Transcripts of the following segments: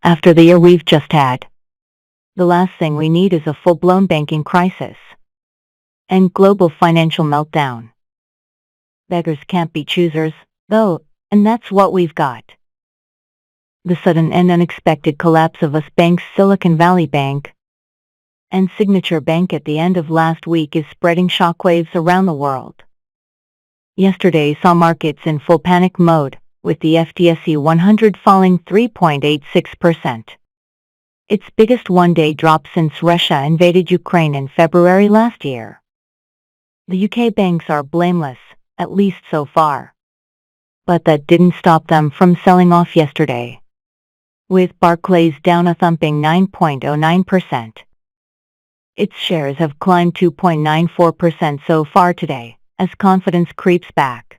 After the year we've just had, the last thing we need is a full-blown banking crisis and global financial meltdown. Beggars can't be choosers, though, and that's what we've got. The sudden and unexpected collapse of US banks Silicon Valley Bank and Signature Bank at the end of last week is spreading shockwaves around the world. Yesterday saw markets in full panic mode, with the FTSE 100 falling 3.86%. Its biggest one-day drop since Russia invaded Ukraine in February last year. The UK banks are blameless, at least so far. But that didn't stop them from selling off yesterday, with Barclays down a thumping 9.09%. Its shares have climbed 2.94% so far today, as confidence creeps back.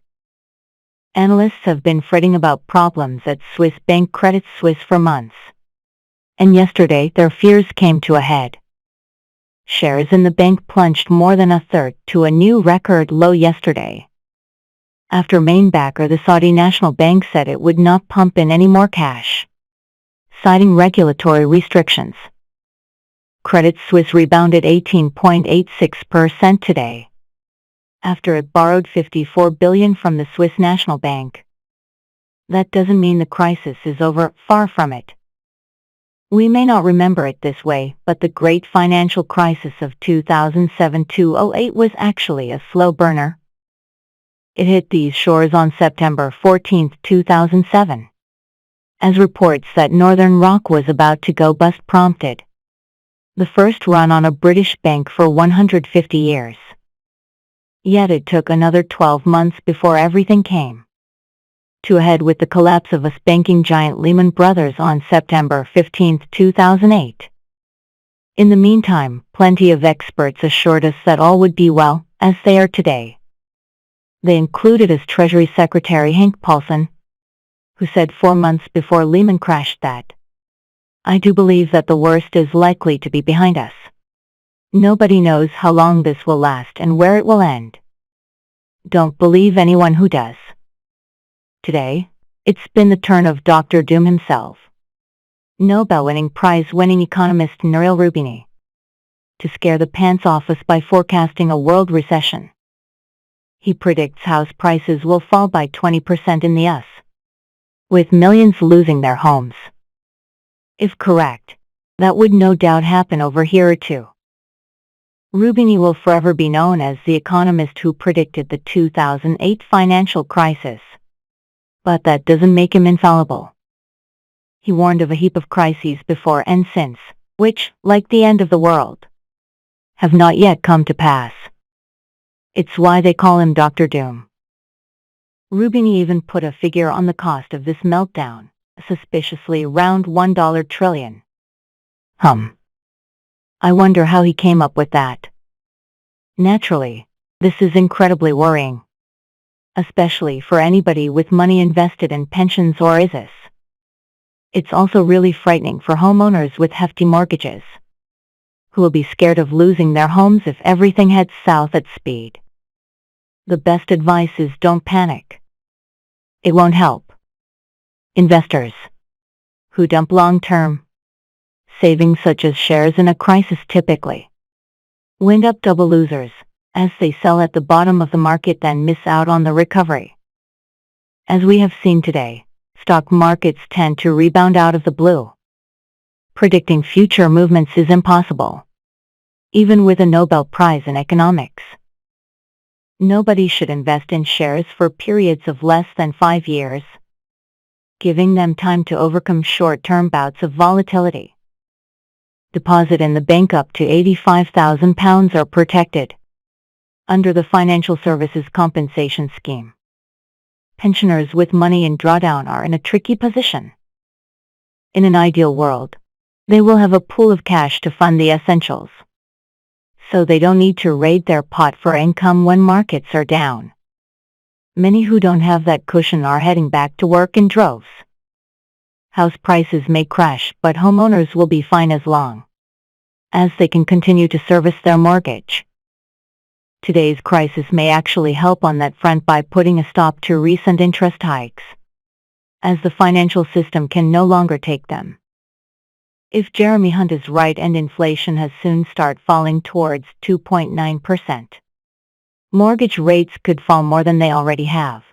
Analysts have been fretting about problems at Swiss bank Credit Suisse for months. And yesterday their fears came to a head. Shares in the bank plunged more than a third to a new record low yesterday, after main backer the Saudi National Bank said it would not pump in any more cash, citing regulatory restrictions. Credit Suisse rebounded 18.86% today, after it borrowed $54 billion from the Swiss National Bank. That doesn't mean the crisis is over, far from it. We may not remember it this way, but the great financial crisis of 2007-08 was actually a slow burner. It hit these shores on September 14, 2007, as reports that Northern Rock was about to go bust prompted the first run on a British bank for 150 years. Yet it took another 12 months before everything came to a head with the collapse of US banking giant Lehman Brothers on September 15, 2008. In the meantime, plenty of experts assured us that all would be well, as they are today. They included as Treasury Secretary Hank Paulson, who said 4 months before Lehman crashed that, "I do believe that the worst is likely to be behind us. Nobody knows how long this will last and where it will end. Don't believe anyone who does." Today, it's been the turn of Dr. Doom himself, Nobel-winning prize-winning economist Nouriel Roubini, to scare the pants off us by forecasting a world recession. He predicts house prices will fall by 20% in the US, with millions losing their homes. If correct, that would no doubt happen over here too. Roubini will forever be known as the economist who predicted the 2008 financial crisis. But that doesn't make him infallible. He warned of a heap of crises before and since, which, like the end of the world, have not yet come to pass. It's why they call him Dr. Doom. Roubini even put a figure on the cost of this meltdown, a suspiciously round $1 trillion. I wonder how he came up with that. Naturally, this is incredibly worrying, especially for anybody with money invested in pensions or ISAs. It's also really frightening for homeowners with hefty mortgages, who will be scared of losing their homes if everything heads south at speed. The best advice is don't panic. It won't help. Investors who dump long-term savings such as shares in a crisis typically wind up double losers, as they sell at the bottom of the market then miss out on the recovery. As we have seen today, stock markets tend to rebound out of the blue. Predicting future movements is impossible, even with a Nobel Prize in economics. Nobody should invest in shares for periods of less than 5 years, giving them time to overcome short-term bouts of volatility. Deposit in the bank up to £85,000 are protected under the Financial Services Compensation Scheme. Pensioners with money in drawdown are in a tricky position. In an ideal world, they will have a pool of cash to fund the essentials, so they don't need to raid their pot for income when markets are down. Many who don't have that cushion are heading back to work in droves. House prices may crash, but homeowners will be fine as long as they can continue to service their mortgage. Today's crisis may actually help on that front by putting a stop to recent interest hikes, as the financial system can no longer take them. If Jeremy Hunt is right and inflation has soon start falling towards 2.9%, mortgage rates could fall more than they already have.